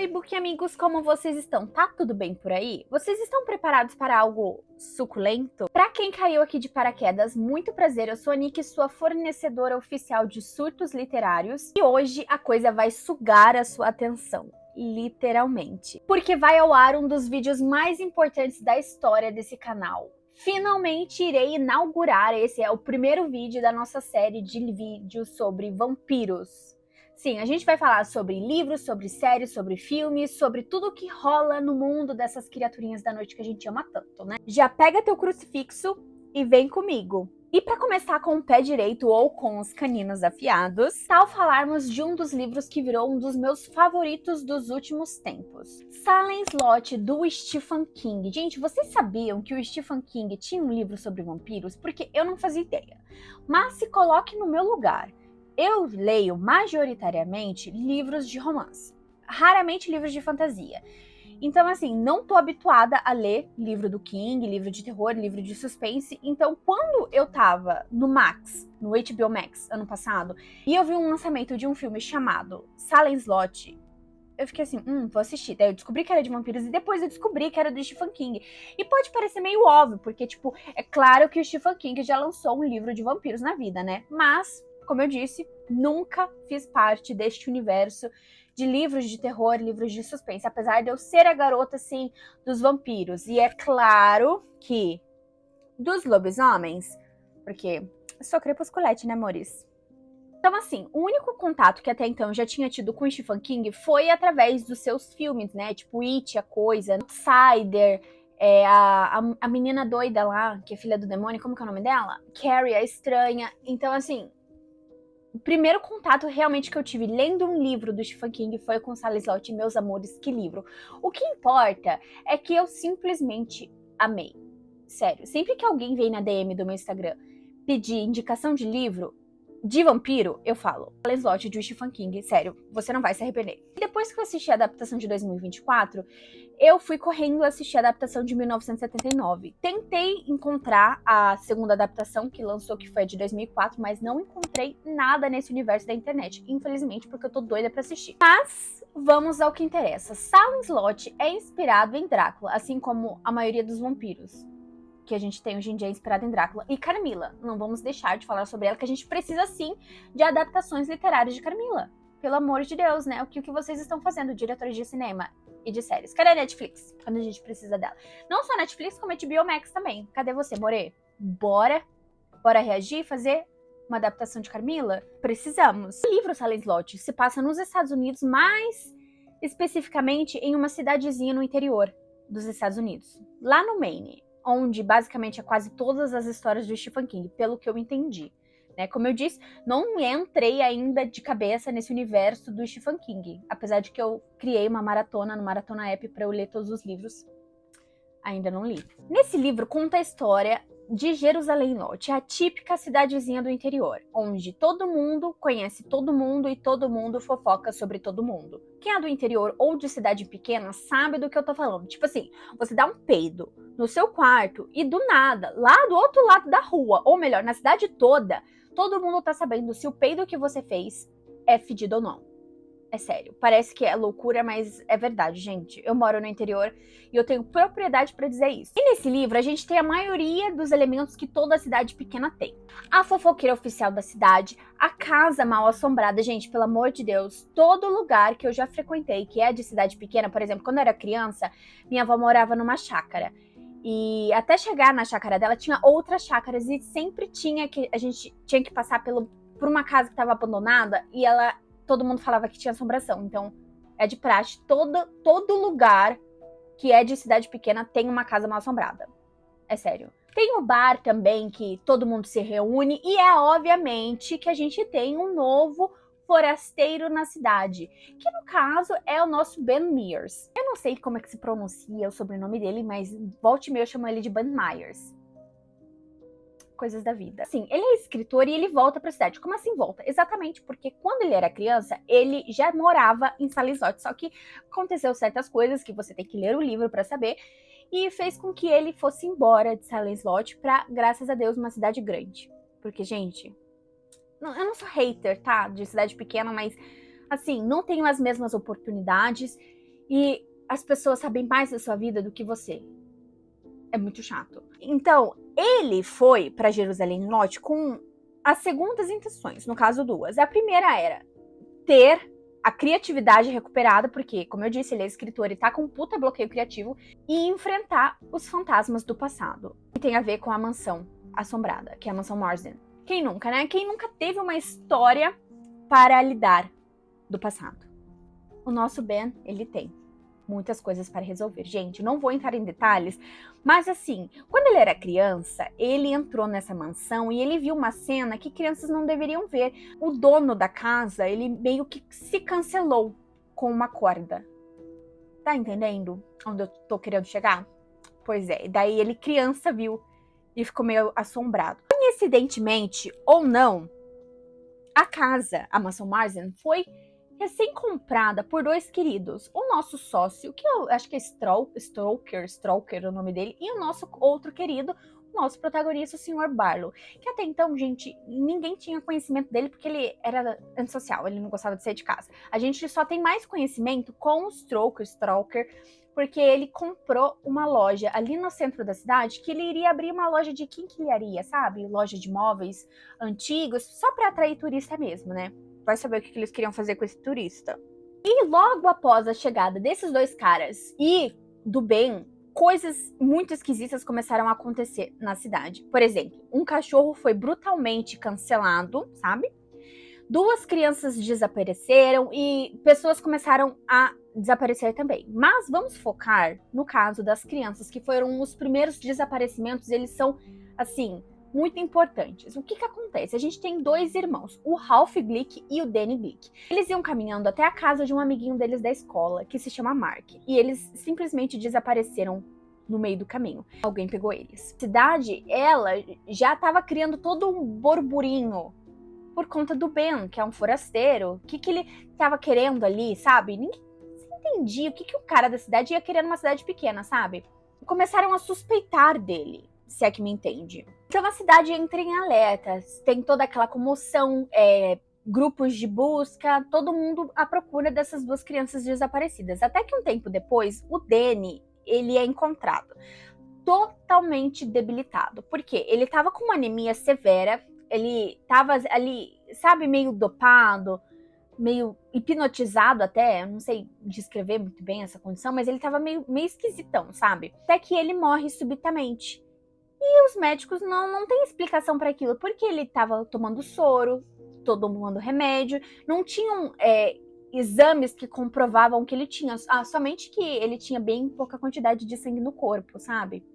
Oi, Book amigos, como vocês estão? Tá tudo bem por aí? Vocês estão preparados para algo suculento? Para quem caiu aqui de paraquedas, muito prazer, eu sou a Nick, sua fornecedora oficial de surtos literários, e hoje a coisa vai sugar a sua atenção. Literalmente. Porque vai ao ar um dos vídeos mais importantes da história desse canal. Finalmente irei inaugurar, esse é o primeiro vídeo da nossa série de vídeos sobre vampiros. Sim, a gente vai falar sobre livros, sobre séries, sobre filmes, sobre tudo que rola no mundo dessas criaturinhas da noite que a gente ama tanto, né? Já pega teu crucifixo e vem comigo. E para começar com o pé direito ou com os caninos afiados, tal falarmos de um dos livros que virou um dos meus favoritos dos últimos tempos. Salem Slot, do Stephen King. Gente, vocês sabiam que o Stephen King tinha um livro sobre vampiros? Porque eu não fazia ideia. Mas se coloque no meu lugar. Eu leio majoritariamente livros de romance, raramente livros de fantasia. Então, assim, não tô habituada a ler livro do King, livro de terror, livro de suspense. Então, quando eu tava no Max, no HBO Max, ano passado, e eu vi um lançamento de um filme chamado Salem Slot, eu fiquei assim, vou assistir. Daí eu descobri que era de vampiros e depois eu descobri que era do Stephen King. E pode parecer meio óbvio, porque, tipo, é claro que o Stephen King já lançou um livro de vampiros na vida, né? Mas, como eu disse, nunca fiz parte deste universo de livros de terror, livros de suspense, apesar de eu ser a garota, assim, dos vampiros. E é claro que dos lobisomens, porque eu sou crepusculete, né, amores? Então, assim, o único contato que até então eu já tinha tido com o Stephen King foi através dos seus filmes, né? Tipo, It, A Coisa, Outsider, a menina doida lá, que é filha do demônio, como que é o nome dela? Carrie, a Estranha. Então, assim, o primeiro contato realmente que eu tive lendo um livro do Stephen King foi com Salem Slot, Meus Amores, que livro. O que importa é que eu simplesmente amei. Sério, sempre que alguém vem na DM do meu Instagram pedir indicação de livro de vampiro, eu falo Salem Slot, de Stephen King, sério, você não vai se arrepender. E depois que eu assisti a adaptação de 2024, eu fui correndo assistir a adaptação de 1979. Tentei encontrar a segunda adaptação que lançou, que foi a de 2004, mas não encontrei nada nesse universo da internet, infelizmente, porque eu tô doida pra assistir. Mas vamos ao que interessa. Salem Slot é inspirado em Drácula, assim como a maioria dos vampiros que a gente tem hoje em dia inspirado em Drácula. E Carmilla, não vamos deixar de falar sobre ela, que a gente precisa sim de adaptações literárias de Carmilla. Pelo amor de Deus, né? O que vocês estão fazendo, diretores de cinema e de séries? Cadê a Netflix, quando a gente precisa dela? Não só a Netflix, como a HBO Max também. Cadê você, More? Bora reagir, fazer uma adaptação de Carmilla? Precisamos. O livro Salem Slot se passa nos Estados Unidos, mais especificamente em uma cidadezinha no interior dos Estados Unidos, lá no Maine, onde basicamente é quase todas as histórias do Stephen King, pelo que eu entendi. Né? Como eu disse, não entrei ainda de cabeça nesse universo do Stephen King, apesar de que eu criei uma maratona no Maratona App para eu ler todos os livros. Ainda não li. Nesse livro conta a história de Jerusalém Norte, a típica cidadezinha do interior, onde todo mundo conhece todo mundo e todo mundo fofoca sobre todo mundo. Quem é do interior ou de cidade pequena sabe do que eu tô falando. Tipo assim, você dá um peido no seu quarto e do nada, lá do outro lado da rua, ou melhor, na cidade toda, todo mundo tá sabendo se o peido que você fez é fedido ou não. É sério, parece que é loucura, mas é verdade, gente. Eu moro no interior e eu tenho propriedade pra dizer isso. E nesse livro a gente tem a maioria dos elementos que toda cidade pequena tem. A fofoqueira oficial da cidade, a casa mal assombrada, gente, pelo amor de Deus, todo lugar que eu já frequentei, que é de cidade pequena, por exemplo, quando eu era criança, minha avó morava numa chácara. E até chegar na chácara dela tinha outras chácaras e sempre a gente tinha que passar por uma casa que estava abandonada e todo mundo falava que tinha assombração. Então, é de praxe, todo lugar que é de cidade pequena tem uma casa mal assombrada. É sério. Tem o bar também, que todo mundo se reúne, e é obviamente que a gente tem um novo forasteiro na cidade, que no caso é o nosso Ben Myers. Eu não sei como é que se pronuncia o sobrenome dele, mas volte e meia eu chamo ele de Ben Myers. Coisas da vida. Sim, ele é escritor e ele volta pra cidade. Como assim volta? Exatamente porque quando ele era criança, ele já morava em Salem Slot, só que aconteceu certas coisas que você tem que ler o livro pra saber, e fez com que ele fosse embora de Salem Slot pra, graças a Deus, uma cidade grande. Porque, gente, eu não sou hater, tá? De cidade pequena, mas, assim, não tenho as mesmas oportunidades. e as pessoas sabem mais da sua vida do que você. É muito chato. Então, ele foi para Jerusalém Norte com as segundas intenções, no caso duas. A primeira era ter a criatividade recuperada, porque, como eu disse, ele é escritor e tá com um puta bloqueio criativo, e enfrentar os fantasmas do passado. E tem a ver com a mansão assombrada, que é a mansão Marsden. Quem nunca, né? Quem nunca teve uma história para lidar do passado? O nosso Ben, ele tem muitas coisas para resolver. Gente, não vou entrar em detalhes, mas assim, quando ele era criança, ele entrou nessa mansão e ele viu uma cena que crianças não deveriam ver. O dono da casa, ele meio que se cancelou com uma corda. Tá entendendo onde eu tô querendo chegar? Pois é, daí ele criança viu e ficou meio assombrado. Coincidentemente ou não, a casa, a mansão Marsden, foi recém-comprada por dois queridos. O nosso sócio, que eu acho que é Stroker é o nome dele, e o nosso outro querido, o nosso protagonista, o Sr. Barlow. Que até então, gente, ninguém tinha conhecimento dele porque ele era antissocial, ele não gostava de sair de casa. A gente só tem mais conhecimento com o Stroker, porque ele comprou uma loja ali no centro da cidade, que ele iria abrir uma loja de quinquilharia, sabe? Loja de móveis antigos, só para atrair turista mesmo, né? Vai saber o que eles queriam fazer com esse turista. E logo após a chegada desses dois caras e do Ben, coisas muito esquisitas começaram a acontecer na cidade. Por exemplo, um cachorro foi brutalmente cancelado, sabe? Duas crianças desapareceram e pessoas começaram a desaparecer também. Mas vamos focar no caso das crianças, que foram os primeiros desaparecimentos. Eles são, assim, muito importantes. O que acontece? A gente tem dois irmãos, o Ralph Glick e o Danny Glick. Eles iam caminhando até a casa de um amiguinho deles da escola, que se chama Mark. E eles simplesmente desapareceram no meio do caminho. Alguém pegou eles. A cidade, ela já estava criando todo um burburinho por conta do Ben, que é um forasteiro. O que ele estava querendo ali, sabe? Ninguém entendia o que o cara da cidade ia querer numa cidade pequena, sabe? Começaram a suspeitar dele, se é que me entende. Então a cidade entra em alerta, tem toda aquela comoção, grupos de busca, todo mundo à procura dessas duas crianças desaparecidas. Até que um tempo depois, o Danny, ele é encontrado totalmente debilitado. Por quê? Ele tava com uma anemia severa, ele tava ali, sabe, meio dopado, meio hipnotizado até, não sei descrever muito bem essa condição, mas ele tava meio esquisitão, sabe? Até que ele morre subitamente. E os médicos não têm explicação para aquilo, porque ele tava tomando soro, tomando remédio, não tinham exames que comprovavam que ele tinha, somente que ele tinha bem pouca quantidade de sangue no corpo, sabe?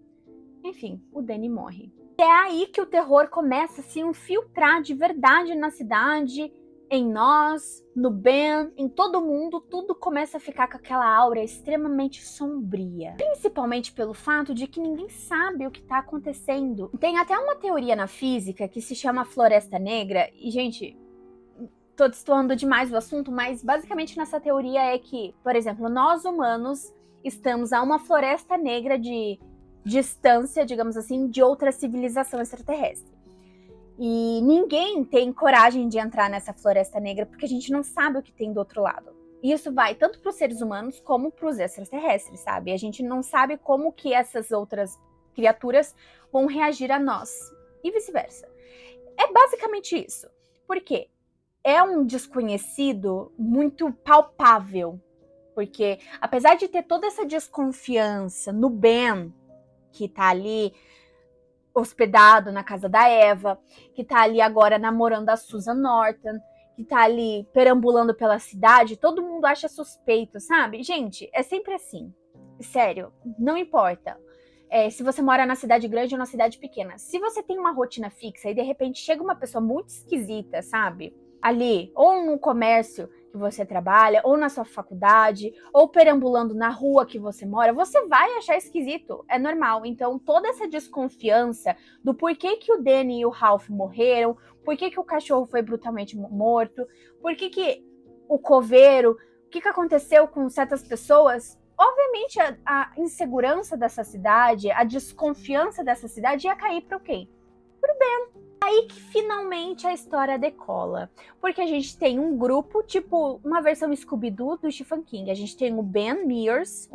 Enfim, o Danny morre. É aí que o terror começa a se infiltrar de verdade na cidade, em nós, no Ben, em todo mundo. Tudo começa a ficar com aquela aura extremamente sombria. Principalmente pelo fato de que ninguém sabe o que está acontecendo. Tem até uma teoria na física que se chama Floresta Negra. E, gente, tô destoando demais do assunto, mas basicamente nessa teoria é que, por exemplo, nós humanos estamos a uma floresta negra de distância, digamos assim, de outra civilização extraterrestre. E ninguém tem coragem de entrar nessa floresta negra porque a gente não sabe o que tem do outro lado. E isso vai tanto para os seres humanos como para os extraterrestres, sabe? A gente não sabe como que essas outras criaturas vão reagir a nós e vice-versa. É basicamente isso. Por quê? É um desconhecido muito palpável. Porque apesar de ter toda essa desconfiança no Ben, que tá ali hospedado na casa da Eva, que tá ali agora namorando a Susan Norton, que tá ali perambulando pela cidade, todo mundo acha suspeito, sabe? Gente, é sempre assim. Sério, não importa. Se você mora na cidade grande ou na cidade pequena. Se você tem uma rotina fixa e de repente chega uma pessoa muito esquisita, sabe? Ali, ou no comércio que você trabalha, ou na sua faculdade, ou perambulando na rua que você mora, você vai achar esquisito, é normal. Então, toda essa desconfiança do porquê que o Danny e o Ralph morreram, porquê que o cachorro foi brutalmente morto, porquê que o coveiro, o que aconteceu com certas pessoas, obviamente a insegurança dessa cidade, a desconfiança dessa cidade ia cair para quem? Aí que finalmente a história decola. Porque a gente tem um grupo, tipo uma versão Scooby-Doo do Stephen King. A gente tem o Ben Myers.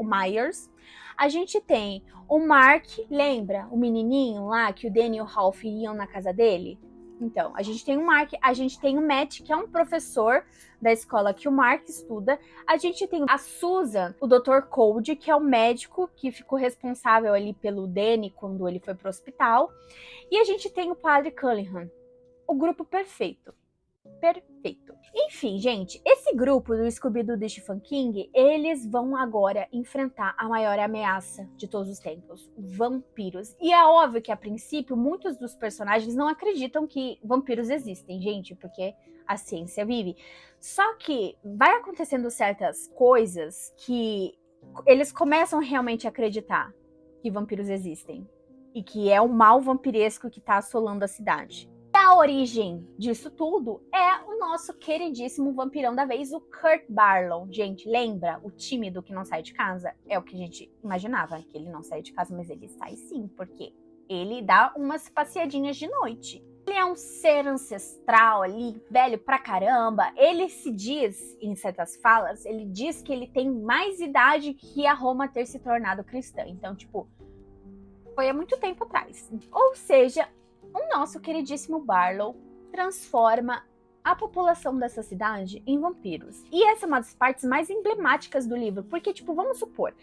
A gente tem o Mark, lembra? O menininho lá que o Danny e o Ralph iam na casa dele? Então, a gente tem o Mark, a gente tem o Matt, que é um professor da escola que o Mark estuda. A gente tem a Susan, o Dr. Cold, que é o médico que ficou responsável ali pelo Danny quando ele foi pro hospital. E a gente tem o Padre Cullingham, o grupo perfeito. Perfeito. Enfim, gente, esse grupo do Scooby-Doo do Stephen King, eles vão agora enfrentar a maior ameaça de todos os tempos, vampiros. E é óbvio que, a princípio, muitos dos personagens não acreditam que vampiros existem, gente, porque a ciência vive. Só que vai acontecendo certas coisas que eles começam realmente a acreditar que vampiros existem. E que é o mal vampiresco que tá assolando a cidade. A origem disso tudo é o nosso queridíssimo vampirão da vez, o Kurt Barlow. Gente, lembra? O tímido que não sai de casa? É o que a gente imaginava, que ele não sai de casa, mas ele sai sim, porque ele dá umas passeadinhas de noite. Ele é um ser ancestral ali, velho pra caramba. Ele se diz, em certas falas, ele diz que ele tem mais idade que a Roma ter se tornado cristã. Então, tipo, foi há muito tempo atrás. Ou seja, o nosso queridíssimo Barlow transforma a população dessa cidade em vampiros. E essa é uma das partes mais emblemáticas do livro, porque, tipo, vamos supor,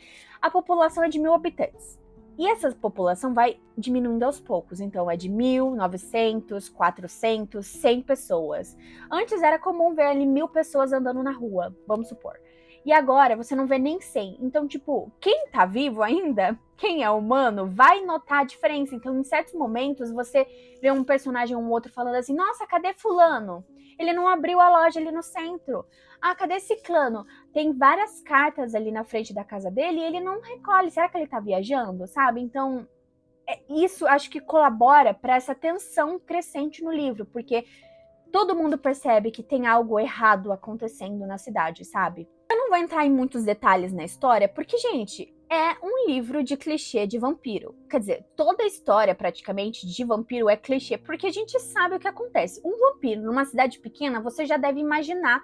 a população é de 1.000 habitantes. E essa população vai diminuindo aos poucos, então é de 1.000, 900, 400, 100 pessoas. Antes era comum ver ali 1.000 pessoas andando na rua, vamos supor. E agora você não vê nem 100. Então, tipo, quem tá vivo ainda, quem é humano, vai notar a diferença. Então, em certos momentos, você vê um personagem ou um outro falando assim, nossa, cadê fulano? Ele não abriu a loja ali no centro. Ah, cadê ciclano? Tem várias cartas ali na frente da casa dele e ele não recolhe. Será que ele tá viajando, sabe? Então, isso acho que colabora para essa tensão crescente no livro, porque todo mundo percebe que tem algo errado acontecendo na cidade, sabe? Eu não vou entrar em muitos detalhes na história, porque, gente, é um livro de clichê de vampiro. Quer dizer, toda a história, praticamente, de vampiro é clichê, porque a gente sabe o que acontece. Um vampiro numa cidade pequena, você já deve imaginar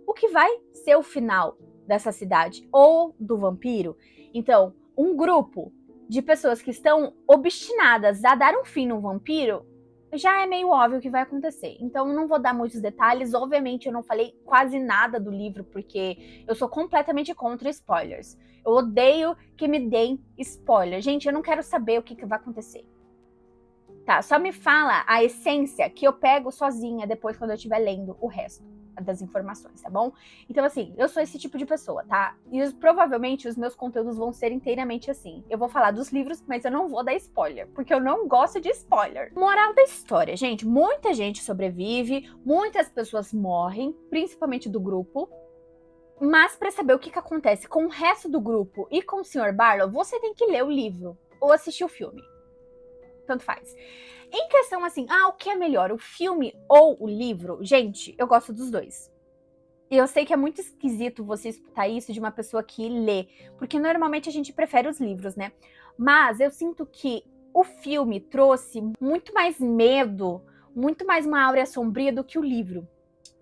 o que vai ser o final dessa cidade, ou do vampiro. Então, um grupo de pessoas que estão obstinadas a dar um fim no vampiro, já é meio óbvio o que vai acontecer. Então, não vou dar muitos detalhes. Obviamente, eu não falei quase nada do livro, porque eu sou completamente contra spoilers. Eu odeio que me deem spoiler. Gente, eu não quero saber o que vai acontecer. Tá, só me fala a essência que eu pego sozinha depois quando eu estiver lendo o resto das informações, tá bom? Então, assim, eu sou esse tipo de pessoa, tá? E provavelmente os meus conteúdos vão ser inteiramente assim. Eu vou falar dos livros, mas eu não vou dar spoiler, porque eu não gosto de spoiler. Moral da história, gente, muita gente sobrevive, muitas pessoas morrem, principalmente do grupo. Mas para saber o que acontece com o resto do grupo e com o Sr. Barlow, você tem que ler o livro ou assistir o filme. Tanto faz. Em questão assim, o que é melhor, o filme ou o livro? Gente, eu gosto dos dois. E eu sei que é muito esquisito você escutar isso de uma pessoa que lê, porque normalmente a gente prefere os livros, né? Mas eu sinto que o filme trouxe muito mais medo, muito mais uma áurea sombria do que o livro,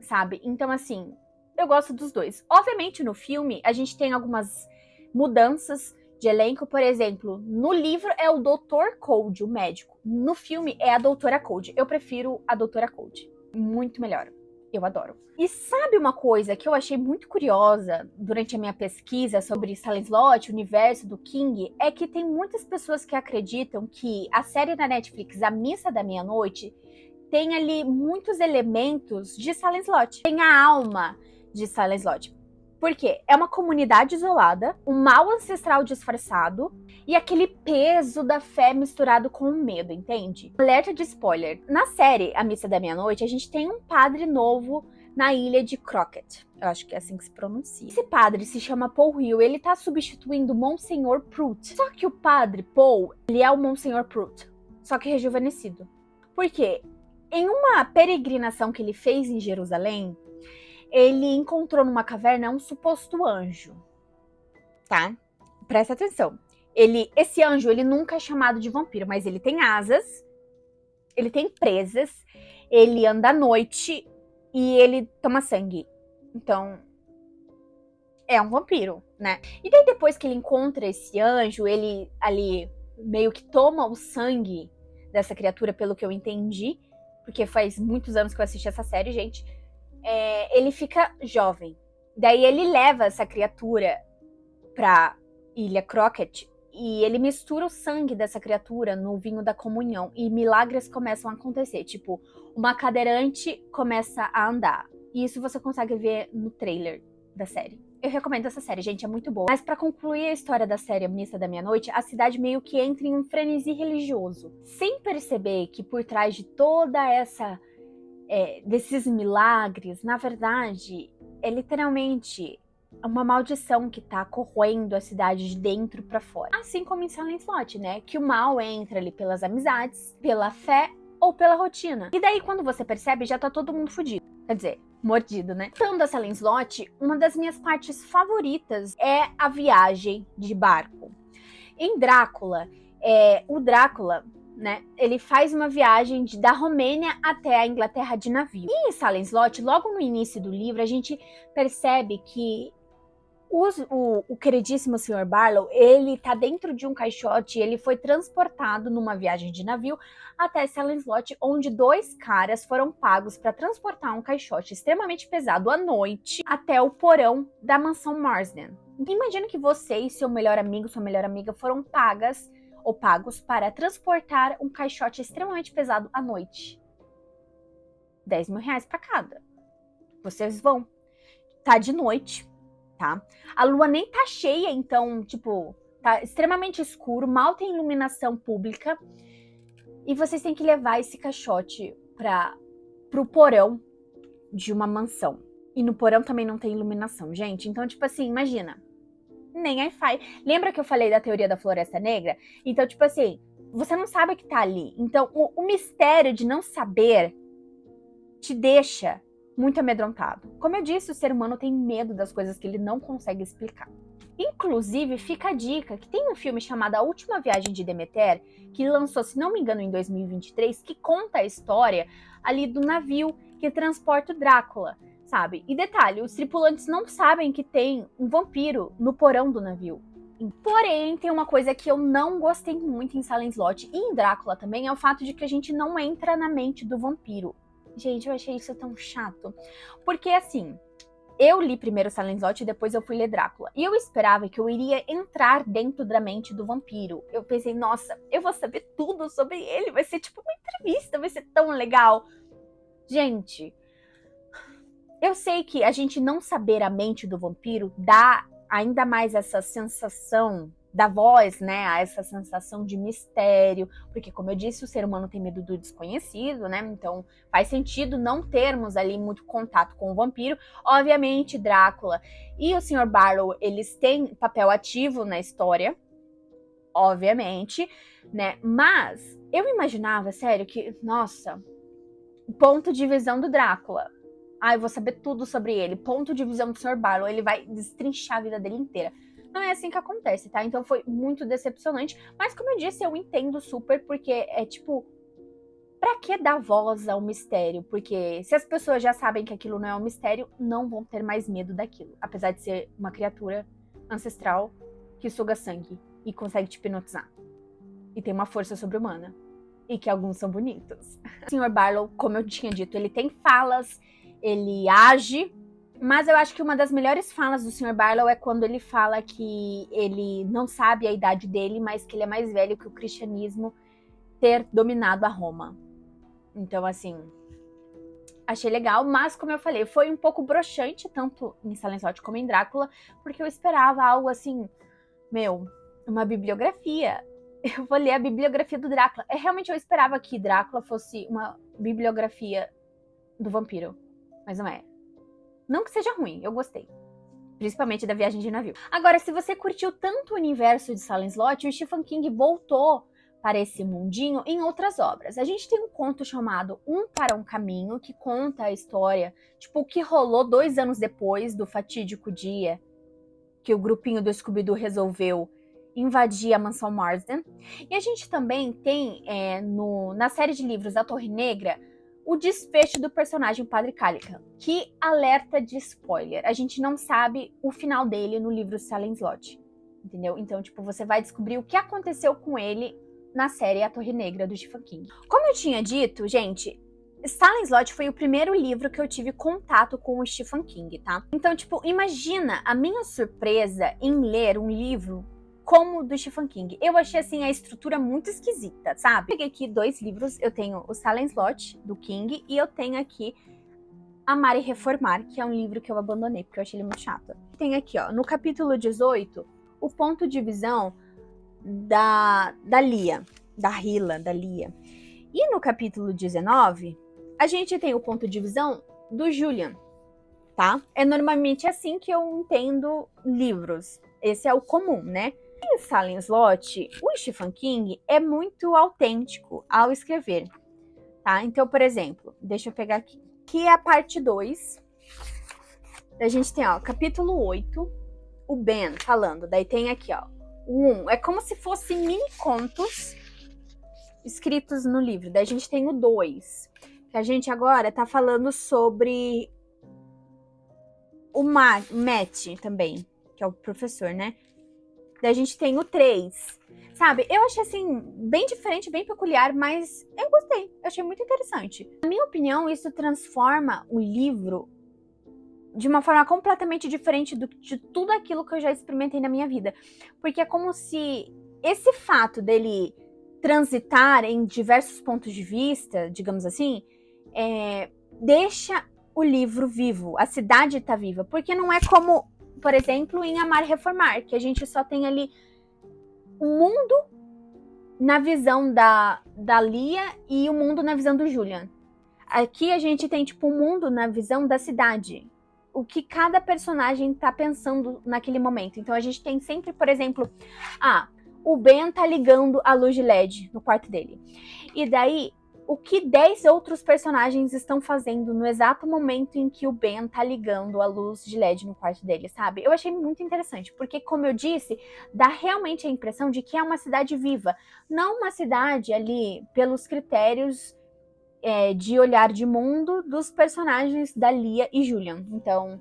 sabe? Então, assim, eu gosto dos dois. Obviamente, no filme, a gente tem algumas mudanças de elenco, por exemplo, no livro é o Dr. Cold, o médico. No filme é a Doutora Cold. Eu prefiro a Doutora Cold. Muito melhor. Eu adoro. E sabe uma coisa que eu achei muito curiosa durante a minha pesquisa sobre Salem Slot, o universo do King, é que tem muitas pessoas que acreditam que a série da Netflix, A Missa da Meia-Noite, tem ali muitos elementos de Salem Slot. Tem a alma de Salem Slot. Por quê? É uma comunidade isolada, um mal ancestral disfarçado e aquele peso da fé misturado com o medo, entende? Alerta de spoiler. Na série A Missa da Meia-Noite, a gente tem um padre novo na ilha de Crockett. Eu acho que é assim que se pronuncia. Esse padre se chama Paul Hill, ele tá substituindo o Monsenhor Prout. Só que o padre Paul, ele é o Monsenhor Prout, só que rejuvenescido. Por quê? Em uma peregrinação que ele fez em Jerusalém, ele encontrou numa caverna um suposto anjo, tá? Presta atenção. Esse anjo, ele nunca é chamado de vampiro, mas ele tem asas Ele tem presas, ele anda à noite e ele toma sangue. Então, é um vampiro, né? E daí depois que ele encontra esse anjo, ele ali meio que toma o sangue dessa criatura, pelo que eu entendi, porque faz muitos anos que eu assisti essa série, gente. Ele fica jovem. Daí ele leva essa criatura pra Ilha Crockett e ele mistura o sangue dessa criatura no vinho da comunhão e milagres começam a acontecer. Tipo, uma cadeirante começa a andar. E isso você consegue ver no trailer da série. Eu recomendo essa série, gente, é muito boa. Mas pra concluir a história da série Missa da Meia-Noite, a cidade meio que entra em um frenesi religioso, sem perceber que por trás de toda essa desses milagres, na verdade, é literalmente uma maldição que tá corroendo a cidade de dentro pra fora. Assim como em Silent Slot, né? Que o mal entra ali pelas amizades, pela fé ou pela rotina. E daí, quando você percebe, já tá todo mundo fudido. Quer dizer, mordido, né? Voltando a Silent Slot, uma das minhas partes favoritas é a viagem de barco. Em Drácula, o Drácula, né, ele faz uma viagem da Romênia até a Inglaterra de navio. E em Silent Slot, logo no início do livro, a gente percebe que o queridíssimo Sr. Barlow, ele tá dentro de um caixote e ele foi transportado numa viagem de navio até Silent Slot, onde 2 caras foram pagos para transportar um caixote extremamente pesado à noite até o porão da mansão Marsden. Imagina que você e seu melhor amigo, sua melhor amiga foram pagos para transportar um caixote extremamente pesado à noite. 10 mil reais para cada. Vocês vão. Tá de noite, tá? A lua nem tá cheia, então, tipo, tá extremamente escuro, mal tem iluminação pública. E vocês têm que levar esse caixote pro porão de uma mansão. E no porão também não tem iluminação, gente. Então, tipo assim, imagina. Nem Wi-Fi. Lembra que eu falei da teoria da Floresta Negra? Então, tipo assim, você não sabe o que tá ali. Então, o mistério de não saber te deixa muito amedrontado. Como eu disse, o ser humano tem medo das coisas que ele não consegue explicar. Inclusive, fica a dica que tem um filme chamado A Última Viagem de Demeter, que lançou, se não me engano, em 2023, que conta a história ali do navio que transporta o Drácula, sabe? E detalhe, os tripulantes não sabem que tem um vampiro no porão do navio. Porém, tem uma coisa que eu não gostei muito em Silent Slot e em Drácula também, é o fato de que a gente não entra na mente do vampiro. Gente, eu achei isso tão chato. Porque, assim, eu li primeiro Silent Slot e depois eu fui ler Drácula. E eu esperava que eu iria entrar dentro da mente do vampiro. Eu pensei, nossa, eu vou saber tudo sobre ele. Vai ser tipo uma entrevista, vai ser tão legal. Gente, eu sei que a gente não saber a mente do vampiro dá ainda mais essa sensação da voz, né, a essa sensação de mistério, porque como eu disse, o ser humano tem medo do desconhecido, né, então faz sentido não termos ali muito contato com o vampiro. Obviamente, Drácula e o Sr. Barlow, eles têm papel ativo na história, obviamente, né, mas eu imaginava, sério, que, nossa, ponto de visão do Drácula. Eu vou saber tudo sobre ele. Ponto de visão do Sr. Barlow, ele vai destrinchar a vida dele inteira. Não é assim que acontece, tá? Então foi muito decepcionante. Mas como eu disse, eu entendo super, porque é tipo, pra que dar voz ao mistério? Porque se as pessoas já sabem que aquilo não é um mistério, não vão ter mais medo daquilo. Apesar de ser uma criatura ancestral que suga sangue e consegue te hipnotizar. E tem uma força sobre-humana. E que alguns são bonitos. O Sr. Barlow, como eu tinha dito, ele tem falas, ele age, mas eu acho que uma das melhores falas do Sr. Barlow é quando ele fala que ele não sabe a idade dele, mas que ele é mais velho que o cristianismo ter dominado a Roma. Então, assim, achei legal, mas como eu falei, foi um pouco broxante, tanto em Silent Slot como em Drácula, porque eu esperava algo assim, uma bibliografia. Eu vou ler a bibliografia do Drácula. Realmente eu esperava que Drácula fosse uma bibliografia do vampiro, mas não é. Não que seja ruim, eu gostei. Principalmente da viagem de navio. Agora, se você curtiu tanto o universo de Silent Slot, o Stephen King voltou para esse mundinho em outras obras. A gente tem um conto chamado Um para um Caminho, que conta a história, tipo, o que rolou 2 anos depois do fatídico dia que o grupinho do Scooby-Doo resolveu invadir a mansão Marsden. E a gente também tem, na série de livros A Torre Negra, o desfecho do personagem Padre Calican, que alerta de spoiler. A gente não sabe o final dele no livro Salem Slot, entendeu? Então, tipo, você vai descobrir o que aconteceu com ele na série A Torre Negra, do Stephen King. Como eu tinha dito, gente, Salem Slot foi o primeiro livro que eu tive contato com o Stephen King, tá? Então, tipo, imagina a minha surpresa em ler um livro como o do Stephen King. Eu achei, assim, a estrutura muito esquisita, sabe? Peguei aqui 2 livros, eu tenho o Salem Slot, do King, e eu tenho aqui Amar e Reformar, que é um livro que eu abandonei, porque eu achei ele muito chato. Tem aqui, ó, no capítulo 18, o ponto de visão da Lia, da Lia. E no capítulo 19, a gente tem o ponto de visão do Julian, tá? É normalmente assim que eu entendo livros. Esse é o comum, né? Em Salem Slot, o Stephen King é muito autêntico ao escrever, tá? Então, por exemplo, deixa eu pegar aqui. Aqui é a parte 2. A gente tem, ó, capítulo 8, o Ben falando. Daí tem aqui, ó, o 1. É como se fossem mini contos escritos no livro. Daí a gente tem o 2, que a gente agora tá falando sobre o Matt também, que é o professor, né? Daí a gente tem o 3, sabe? Eu achei, assim, bem diferente, bem peculiar, mas eu gostei. Eu achei muito interessante. Na minha opinião, isso transforma o livro de uma forma completamente diferente de tudo aquilo que eu já experimentei na minha vida. Porque é como se esse fato dele transitar em diversos pontos de vista, digamos assim, deixa o livro vivo, a cidade tá viva. Porque não é como, por exemplo, em Amar e Reformar, que a gente só tem ali o mundo na visão da Lia e o mundo na visão do Julian. Aqui a gente tem, tipo, o mundo na visão da cidade. O que cada personagem tá pensando naquele momento. Então a gente tem sempre, por exemplo, o Ben tá ligando a luz de LED no quarto dele. E daí, o que 10 outros personagens estão fazendo no exato momento em que o Ben tá ligando a luz de LED no quarto dele, sabe? Eu achei muito interessante, porque, como eu disse, dá realmente a impressão de que é uma cidade viva. Não uma cidade ali pelos critérios de olhar de mundo dos personagens da Lia e Julian. Então,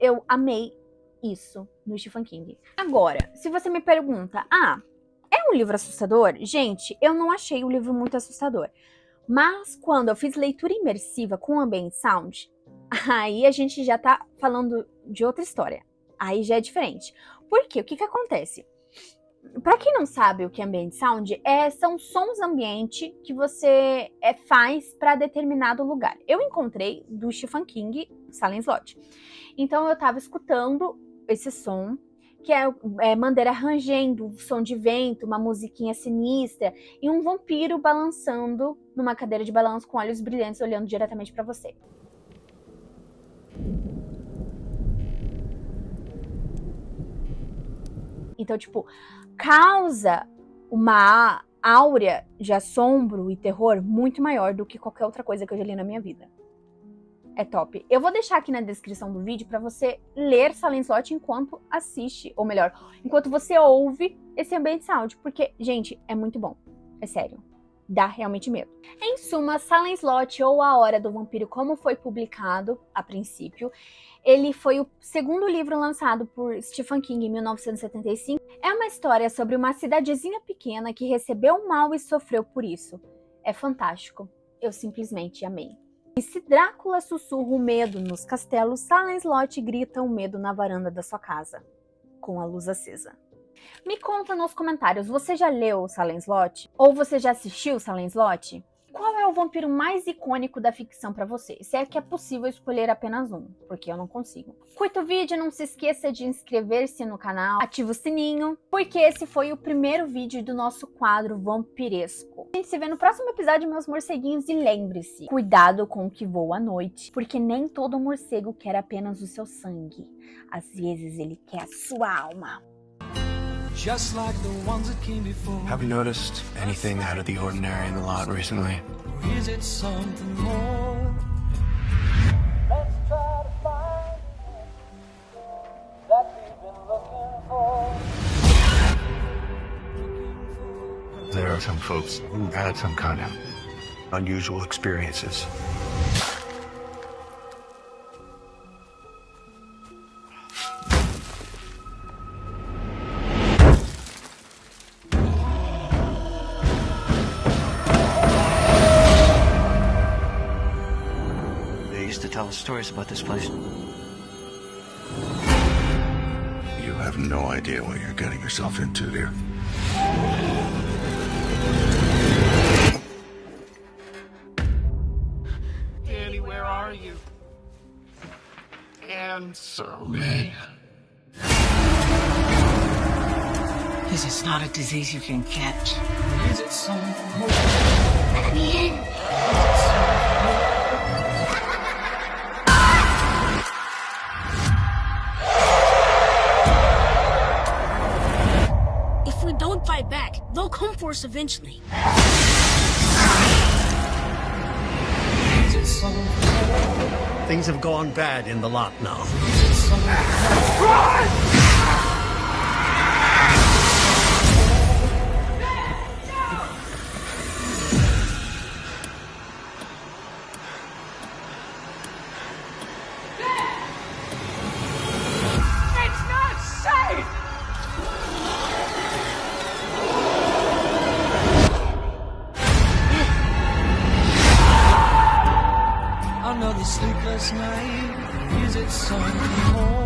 eu amei isso no Stephen King. Agora, se você me pergunta, é um livro assustador? Gente, eu não achei o livro muito assustador. Mas quando eu fiz leitura imersiva com ambient sound, aí a gente já tá falando de outra história. Aí já é diferente. Por quê? O que acontece? Para quem não sabe o que é ambient sound, são sons ambiente que você faz para determinado lugar. Eu encontrei do Stephen King, Salem Slot. Então eu tava escutando esse som, que é madeira rangendo, som de vento, uma musiquinha sinistra e um vampiro balançando numa cadeira de balanço com olhos brilhantes olhando diretamente para você. Então, tipo, causa uma áurea de assombro e terror muito maior do que qualquer outra coisa que eu já li na minha vida. É top. Eu vou deixar aqui na descrição do vídeo pra você ler Salem Slot enquanto assiste, ou melhor, enquanto você ouve esse ambient sound, porque, gente, é muito bom. É sério. Dá realmente medo. Em suma, Salem Slot, ou A Hora do Vampiro, como foi publicado a princípio, ele foi o segundo livro lançado por Stephen King em 1975. É uma história sobre uma cidadezinha pequena que recebeu um mal e sofreu por isso. É fantástico. Eu simplesmente amei. E se Drácula sussurra o medo nos castelos, Salem Slot grita o medo na varanda da sua casa, com a luz acesa. Me conta nos comentários, você já leu Salem Slot? Ou você já assistiu Salem Slot? Qual é o vampiro mais icônico da ficção para você? Se é que é possível escolher apenas um, porque eu não consigo. Curta o vídeo, não se esqueça de inscrever-se no canal, ativa o sininho, porque esse foi o primeiro vídeo do nosso quadro vampiresco. A gente se vê no próximo episódio, meus morceguinhos, e lembre-se, cuidado com o que voa à noite, porque nem todo morcego quer apenas o seu sangue. Às vezes ele quer a sua alma. Just like the ones that came before. Have you noticed anything out of the ordinary in the lot recently? Or is it something more? Let's try to find that we've been looking for. are some folks who had some kind of unusual experiences. They used to tell us stories about this place. You have no idea what you're getting yourself into here. Danny, where are you? Answer me. This is not a disease you can catch. Is it something more? Let me in. If we don't fight back, they'll come for us eventually. Is it something more? Things have gone bad in the lot now. Is it something more? Run! It's not safe! Another sleepless night. Is it something more?